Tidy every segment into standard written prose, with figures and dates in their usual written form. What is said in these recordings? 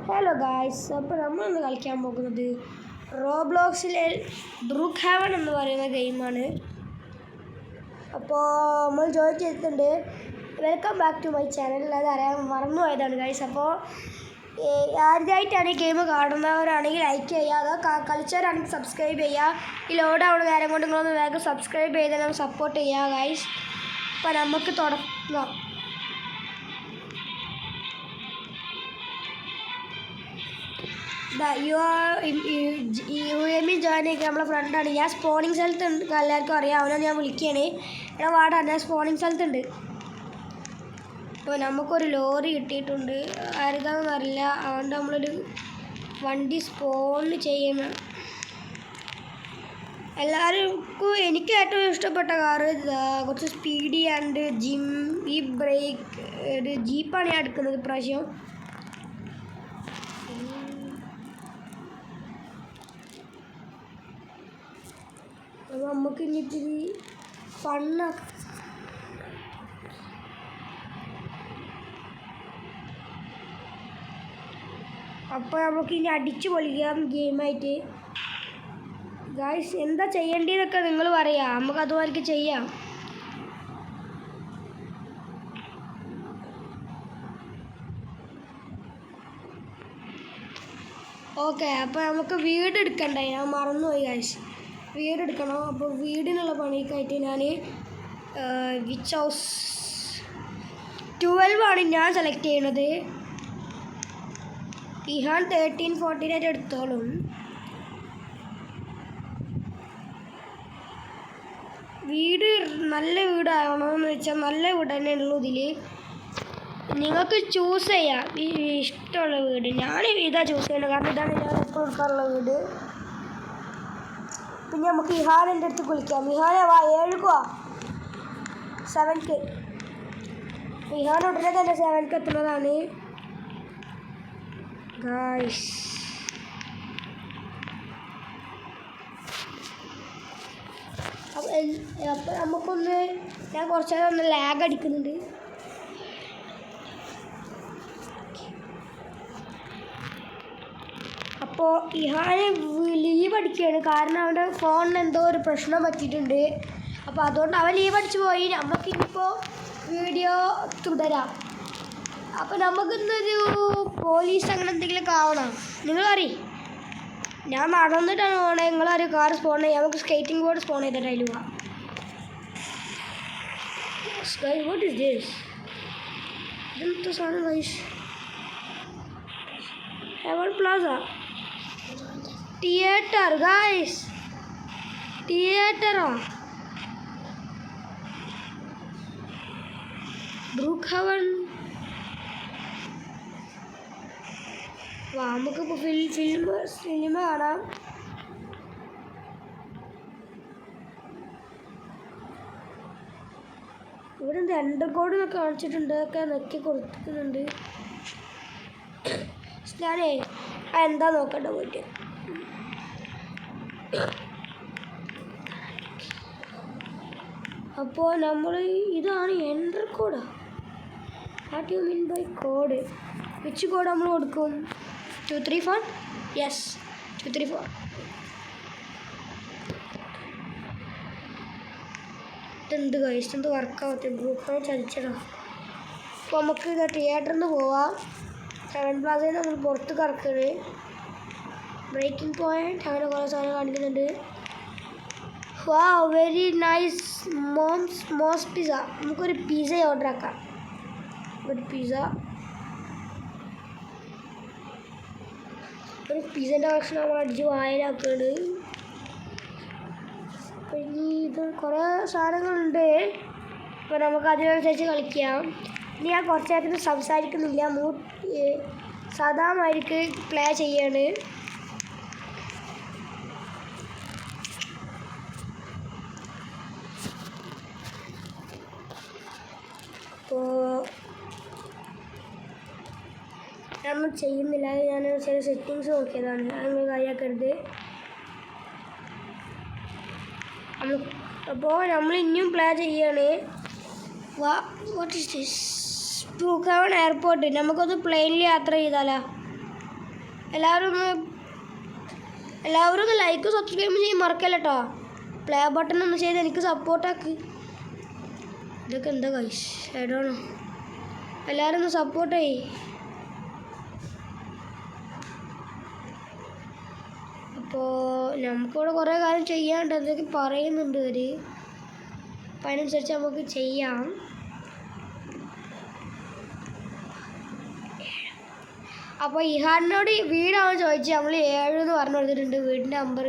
Hello guys, അപ്പോൾ നമ്മളിന്ന് കളിക്കാൻ പോകുന്നത് റോബ്ലോക്സിലെ ബ്രൂക്ക് ഹെവൻ എന്ന് പറയുന്ന ഗെയിമാണ്. അപ്പോൾ നമ്മൾ ജോയിൻ ചെയ്തിട്ടുണ്ട്. Welcome back to my channel. അത് അറിയാൻ മറന്നുപോയതാണ് ഗായ്സ്. അപ്പോൾ ആദ്യമായിട്ടാണ് ഈ ഗെയിം കാണുന്നവരാണെങ്കിൽ ലൈക്ക് ചെയ്യുക, അതോ കളിച്ചവരാണെങ്കിൽ സബ്സ്ക്രൈബ് ചെയ്യുക. ഈ ലോഡ് ആവുന്ന നേരം കൊണ്ട് നിങ്ങളൊന്ന് വേഗം സബ്സ്ക്രൈബ് ചെയ്ത് സപ്പോർട്ട് ചെയ്യുക ഗായ്സ്. അപ്പോൾ നമുക്ക് തുടങ്ങാം. UAM ജോയിൻ ചെയ്ത് നമ്മളെ ഫ്രണ്ടാണ്. ഞാൻ സ്പോണിങ് സ്ഥലത്തുണ്ട്, എല്ലാവർക്കും അറിയാം. അവനെ ഞാൻ വിളിക്കുകയാണ്. എടാ വാടാ, ഞാൻ സ്പോണിങ് സ്ഥലത്തുണ്ട്. അപ്പോൾ നമുക്കൊരു ലോറി കിട്ടിയിട്ടുണ്ട്. ആരുതാണെന്ന് അറിയില്ല. അതുകൊണ്ട് നമ്മളൊരു വണ്ടി സ്പോൺ ചെയ്യണം. എല്ലാവർക്കും എനിക്ക് ഏറ്റവും ഇഷ്ടപ്പെട്ട കാറ് കുറച്ച് സ്പീഡി ആൻഡ് ഈ ബ്രേക്ക് ഒരു ജീപ്പാണ് ഞാൻ എടുക്കുന്നത് ഇപ്രാവശ്യം. അപ്പോൾ നമുക്ക് ഇനിയിത്തിരി ഫണ്ണാക്കാം. അപ്പോൾ നമുക്ക് ഇനി അടിച്ചു പൊളിക്കാം ഗെയിമായിട്ട്. ഗായ്സ്, എന്താ ചെയ്യേണ്ടതെന്നൊക്കെ നിങ്ങൾ പറയാം, നമുക്ക് അതുമാതിരി ചെയ്യാം. ഓക്കെ, അപ്പോൾ നമുക്ക് വീട് എടുക്കണ്ടേ, ഞാൻ മറന്നുപോയി ഗായ്സ്. വീടെടുക്കണം. അപ്പോൾ വീടിനുള്ള പണിയൊക്കെയായിട്ട് ഞാൻ വിച്ച് ഹൗസ് 12 ഞാൻ സെലക്ട് ചെയ്യണത്. ഇഹാൻ 13, 14 എടുത്തോളും. വീട് നല്ല വീടാവണമെന്ന് വെച്ചാൽ നല്ല വീട് തന്നെ ഉള്ളൂ. ഇതിൽ നിങ്ങൾക്ക് ചൂസ് ചെയ്യാം ഇഷ്ടമുള്ള വീട്. ഞാൻ ഇതാ ചൂസ് ചെയ്യണം, കാരണം ഇതാണ് ഞാൻ എപ്പോഴും എടുക്കാറുള്ള വീട്. പിന്നെ നമുക്ക് ഇഹാനെൻ്റെ അടുത്ത് വിളിക്കാം. ഇഹാനെ വാ, 7 7K. ഇഹാൻ ഉടനെ തന്നെ 7K എത്തുന്നതാണ് ഗായ്സ്. അപ്പം നമുക്കൊന്ന് ഞാൻ കുറച്ച് നേരം ഒന്ന് ലാഗ് അടിക്കുന്നുണ്ട്. അപ്പോൾ ഇഹാന് ലീവ് അടിക്കുകയാണ്, കാരണം അവൻ്റെ ഫോണിന് എന്തോ ഒരു പ്രശ്നം പറ്റിയിട്ടുണ്ട്. അപ്പോൾ അതുകൊണ്ട് അവൻ ലീവ് അടിച്ച് പോയി. നമുക്കിനിപ്പോൾ വീഡിയോ തുടരാം. അപ്പോൾ നമുക്കിന്നൊരു പോലീസ് അങ്ങനെ എന്തെങ്കിലുമൊക്കെ ആവണം. നിങ്ങളറിയും ഞാൻ നടന്നിട്ടാണ് പോകണേ. നിങ്ങളൊരു കാർ സ്പോൺ ചെയ്യാം. നമുക്ക് സ്കേറ്റിംഗ് ബോർഡ് സ്പോൺ ചെയ്തിട്ട് അതിൽ പോവാം. What is this? ഇതെന്താ സാധനം guys? Heaven plaza theatre guys. തിയേറ്ററോ? Brookhaven. വാ, നമുക്കിപ്പോൾ ഫിലിം കാണാം. ഇവിടെ എന്ത് അണ്ടർകോഡ് എന്നൊക്കെ കാണിച്ചിട്ടുണ്ട്, ഒക്കെ നെക്കി കൊടുക്കുന്നുണ്ട്. ഞാനേ എന്താ നോക്കണ്ട പോയിട്ട്. അപ്പോൾ നമ്മൾ ഇതാണ് എൻ്റർ കോഡാ. What you mean by code? Which code നമ്മൾ കൊടുക്കും? 234? യെസ്, 234. ഇതെന്ത് കഴിച്ച് എന്ത് വർക്കാവത്തെ ഗ്രൂപ്പ് ചതിച്ചതാ. അപ്പോൾ നമുക്ക് ഇത് തിയേറ്ററിൽ നിന്ന് പോവാം. 7 പ്ലാസയിൽ നമ്മൾ പുറത്ത് കറക്കുന്നത്. ബ്രേക്കിംഗ് പോയിന്റ് അങ്ങനെ കുറേ സാധനം കാണിക്കുന്നുണ്ട്. വാ, വെരി നൈസ്. മോസ് പിസ്സ. നമുക്കൊരു പിസ്സ ഓർഡർ ആക്കാം. ഒരു പിസ്സൻ്റെ ഭക്ഷണം നമ്മൾ അടിച്ച് വായനാക്കുന്നുണ്ട്. ഇനി ഇത് കുറേ സാധനങ്ങളുണ്ട്. അപ്പോൾ നമുക്ക് അതിനനുസരിച്ച് കളിക്കാം. ഇനി ഞാൻ കുറച്ച് നേരത്തിന് സംസാരിക്കുന്നില്ല, സാധാ മാതിരിക്ക് പ്ലേ ചെയ്യാണ്. അപ്പോൾ നമ്മൾ ചെയ്യുന്നില്ല, ഞാൻ ചില സെറ്റിങ്സ് നോക്കിയതാണ്. അങ്ങനെ കാര്യമാക്കരുത്. അപ്പോൾ നമ്മൾ ഇനിയും പ്ലേ ചെയ്യാണ്. What is this? Brook heaven airport. നമുക്കൊന്ന് പ്ലെയിനിൽ യാത്ര ചെയ്താലോ? എല്ലാവരും ഒന്ന് ലൈക്ക് സബ്സ്ക്രൈബ് ചെയ്യാൻ മറക്കല്ല കേട്ടോ. പ്ലേ ബട്ടൺ ഒന്ന് ചെയ്ത് എനിക്ക് സപ്പോർട്ടാക്ക്. ഇതൊക്കെ എന്താ ഗൈസ് ഏടാണോ? എല്ലാവരും ഒന്ന് സപ്പോർട്ട് ചെയ്യ്. അപ്പോൾ നമുക്കിവിടെ കുറേ കാര്യം ചെയ്യാനുണ്ട്, എന്തൊക്കെ പറയുന്നുണ്ട് അവർ. അപ്പം അതിനനുസരിച്ച് നമുക്ക് ചെയ്യാം. അപ്പോൾ ഇഹാനോട് വീടാണ് ചോദിച്ചത്. നമ്മൾ 7 എന്ന് പറഞ്ഞു കൊടുത്തിട്ടുണ്ട് വീടിൻ്റെ നമ്പർ.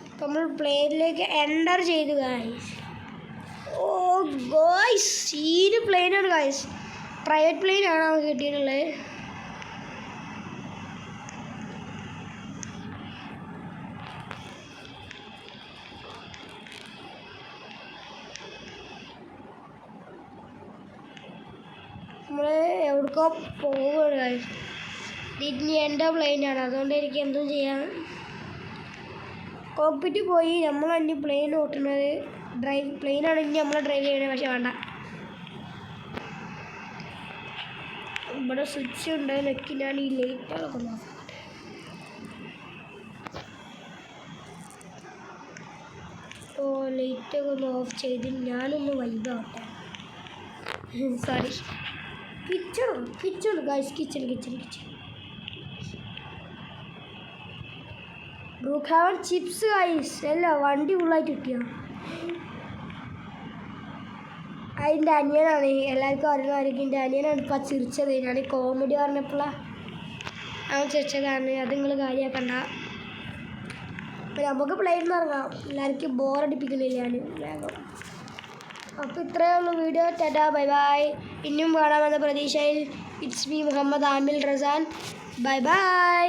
അപ്പം നമ്മൾ പ്ലെയിനിലേക്ക് എൻ്റർ ചെയ്തു ഗായ്സ്. ഓ ഗോയ്സ് സീന് പ്ലെയിനാണ് ഗായ്സ്. പ്രൈവറ്റ് പ്ലെയിനാണ് നമുക്ക് കിട്ടിയിട്ടുള്ളത്. നമ്മൾ എവിടേക്കോ പോവുകയാണ് ഗായ്സ്. ഇതിനി എൻ്റെ പ്ലെയിനാണ്, അതുകൊണ്ട് എനിക്ക് എന്തും ചെയ്യാം. കോക്പിറ്റ് പോയി നമ്മളാണ് ഇനി പ്ലെയിൻ ഓട്ടുന്നത്. പ്ലെയിനാണ് ഇനി നമ്മൾ ഡ്രൈവ് ചെയ്യണത്. പക്ഷെ വേണ്ട, ഇവിടെ സ്വിച്ച് ഉണ്ട്. നെക്കി ഞാൻ ഈ ലൈറ്റൊക്കെ നോക്കട്ടെ. അപ്പോൾ ലൈറ്റൊക്കെ ഒന്ന് ഓഫ് ചെയ്ത് ഞാനൊന്ന് വൈബാവട്ടെ. Sorry, kitchen guys, kitchen brook chips guys. അല്ല വണ്ടി ഫുള്ളായിട്ട് കിട്ടിയോ? അതിൻ്റെ അനിയനാണ്, എല്ലാവർക്കും അറിയുന്നതായിരിക്കും. എൻ്റെ അനിയനാണ് ഇപ്പം ചിരിച്ചത്. ഞാൻ കോമഡി പറഞ്ഞപ്പോഴാണ് അവൻ ചിരിച്ചതാണ്. അത് നിങ്ങൾ കാര്യമാക്കണ്ട. അപ്പം നമുക്ക് പ്ലെയിൻ ഇറങ്ങാം. എല്ലാവർക്കും ബോറടിപ്പിക്കുന്നില്ല ഞാൻ വേഗം. അപ്പോൾ ഇത്രയേ ഉള്ളൂ വീഡിയോ. Tata bye bye. ഇനിയും കാണാമെന്ന പ്രതീക്ഷയിൽ it's me Muhammad Aamil Razan. Bye by.